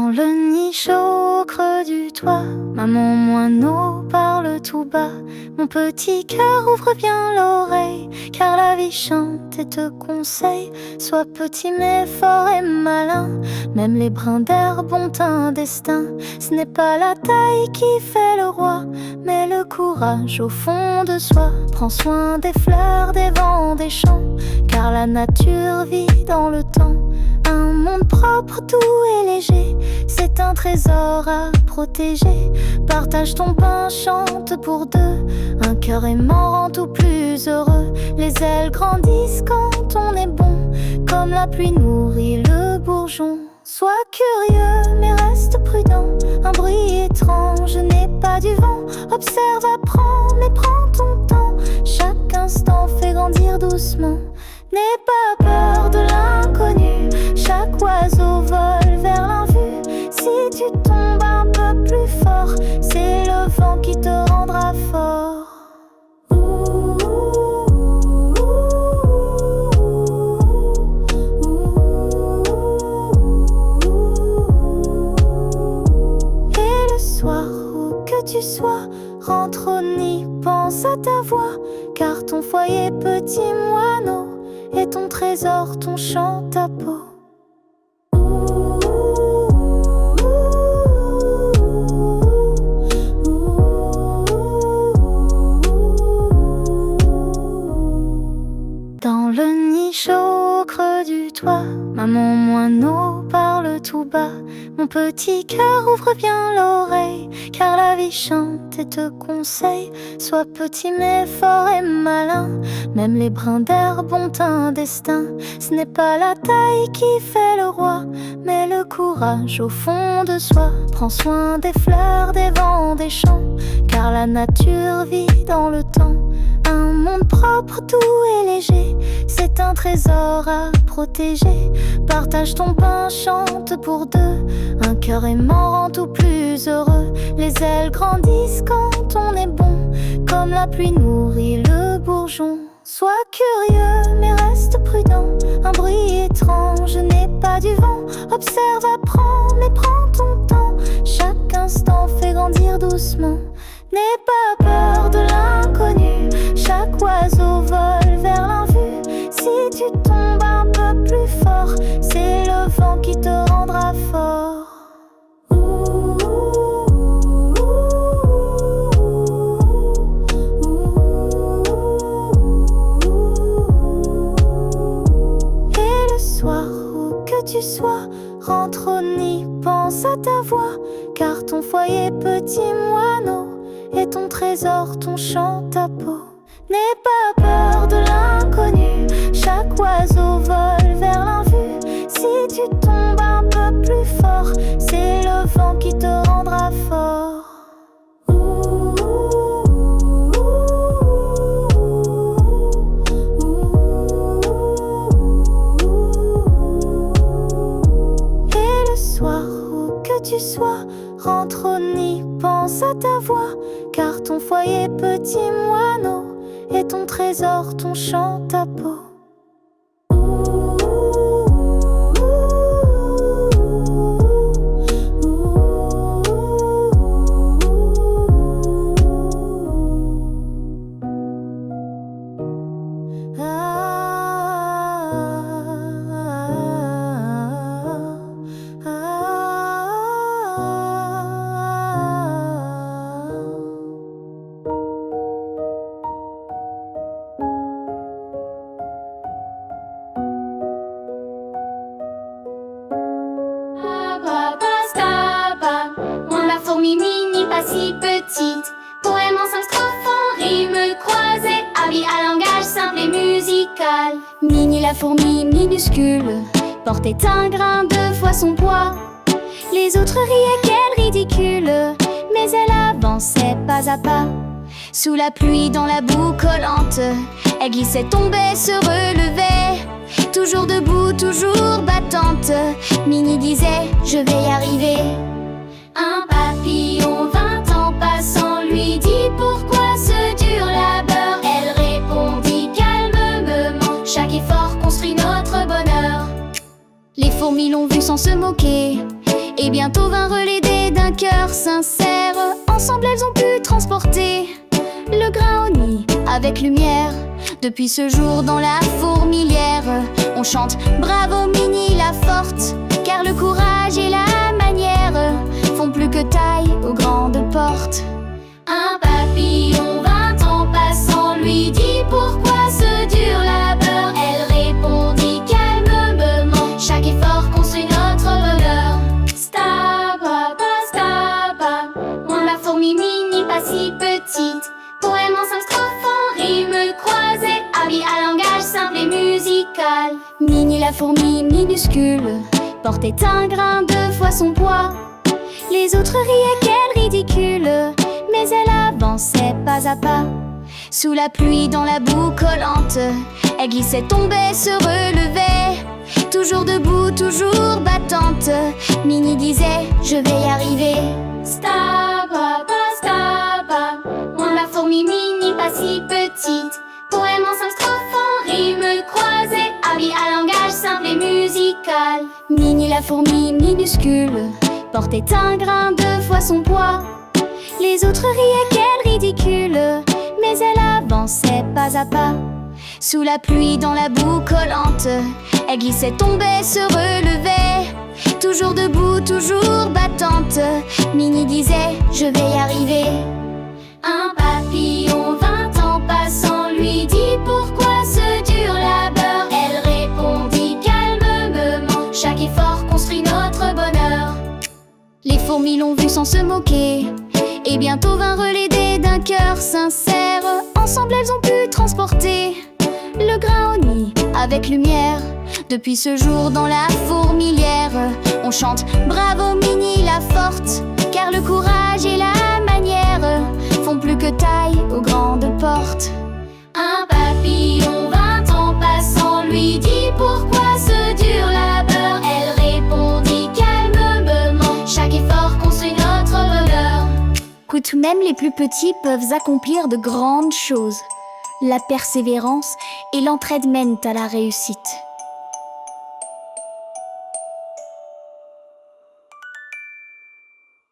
Dans le nid chaud au creux du toit, maman moineau parle tout bas. Mon petit cœur ouvre bien l'oreille, car la vie chante et te conseille. Sois petit mais fort et malin, même les brins d'herbe ont un destin. Ce n'est pas la taille qui fait le roi, mais le courage au fond de soi. Prends soin des fleurs, des vents, des champs, car la nature vit dans le temps. Un monde propre, doux et léger, c'est un trésor à protéger. Partage ton pain, chante pour deux, un cœur aimant rend tout plus heureux. Les ailes grandissent quand on est bon, comme la pluie nourrit le bourgeon. Sois curieux mais reste prudent, un bruit étrange n'est pas du vent. Observe, apprends mais prends ton temps, chaque instant fait grandir doucement. N'aie pas peur de l'inconnu, chaque oiseau vole vers l'invue. Si tu tombes un peu plus fort, c'est le vent qui te rendra fort. Et le soir, où que tu sois, rentre au nid, pense à ta voix, car ton foyer petit moineau et ton trésor, ton chant, ta peau. Dans le nid chaud au creux du toit, maman moineau parle tout bas. Mon petit cœur ouvre bien l'oreille, car la vie chante et te conseille. Sois petit mais fort et malin, même les brins d'herbe ont un destin. Ce n'est pas la taille qui fait le roi, mais le courage au fond de soi. Prends soin des fleurs, des vents, des champs, car la nature vit dans le temps. Un monde propre, doux et léger, c'est un trésor à protéger. Partage ton pain, chante pour deux, un cœur aimant rend tout plus heureux. Les ailes grandissent quand on est bon, comme la pluie nourrit le bourgeon. Sois curieux mais reste prudent, un bruit étrange n'est pas du vent. Observe, apprends mais prends ton temps, chaque instant fait grandir doucement. N'aie pas peur de l'inconnu, chaque oiseau vole vers l'invue. Si tu tombes un peu plus fort, c'est le vent qui te rendra fort. Et le soir, où que tu sois, rentre au nid, pense à ta voix, car ton foyer petit moineau et ton trésor, ton chant, ta peau. N'aie pas peur de l'inconnu, chaque oiseau vole vers l'invue. Si tu tombes un peu plus fort, c'est le vent qui te rendra fort. Et le soir, où que tu sois, rentre au nid, pense à ta voix, car ton foyer petit moineau et ton trésor, ton chant, ta peau. Mini, pas si petite, poème en 5 strophes en rime croisée, habillée à langage simple et musical. Mini la fourmi minuscule portait un grain 2 fois son poids. Les autres riaient, quelle ridicule, mais elle avançait pas à pas. Sous la pluie, dans la boue collante, elle glissait, tombait, se relevait. Toujours debout, toujours battante, Mini disait, je vais y arriver. Un papillon 20 ans passant lui dit, pourquoi ce dur labeur? Elle répondit calmement, chaque effort construit notre bonheur. Les fourmis l'ont vu sans se moquer, Et bientôt vinrent l'aider d'un cœur sincère. Ensemble elles ont pu transporter le grain au nid avec lumière. Depuis ce jour dans la fourmilière, on chante bravo Minnie la forte, car le courage et la manière font plus que taille aux grandes portes. Un papillon 20 ans passant lui dit pourquoi ce dur labeur. Elle répondit calmement, chaque effort construit notre bonheur. Stababa, staba, on la fourmi Minnie pas si petite. Poème en 5 strophes en rime croisée, habit à langage simple et musical. Minnie la fourmi minuscule portait un grain 2 fois son poids. Les autres riaient, quelle ridicule, mais elle avançait pas à pas. Sous la pluie, dans la boue collante, elle glissait, tombait, se relevait. Toujours debout, toujours battante, Minnie disait je vais y arriver. Staba, staba, on la fourmi Minnie pas si petite. Poème en 5 strophes en rime croisée, habit à langage simple et musical. Minnie la fourmi minuscule portait un grain 2 fois son poids. Les autres riaient, quelle ridicule, mais elle avançait pas à pas. Sous la pluie, dans la boue collante, elle glissait, tombait, se relevait. Toujours debout, toujours battante, Minnie disait je vais y arriver. Un papillon 20 ans passant lui dit pourquoi ce dur labeur. Elle répondit calmement, chaque effort construit notre bonheur. Les fourmis l'ont vu sans se moquer, et bientôt vinrent l'aider d'un cœur sincère. Ensemble elles ont pu transporter le grain au nid avec lumière. Depuis ce jour dans la fourmilière, on chante bravo Minnie la forte, car le courage et la manière font plus que taille aux grandes portes. Un papillon 20 ans passant lui dit pourquoi ce dur labeur. Elle répondit calmement, chaque effort construit notre bonheur. Écoute, même les plus petits peuvent accomplir de grandes choses. La persévérance et l'entraide mènent à la réussite.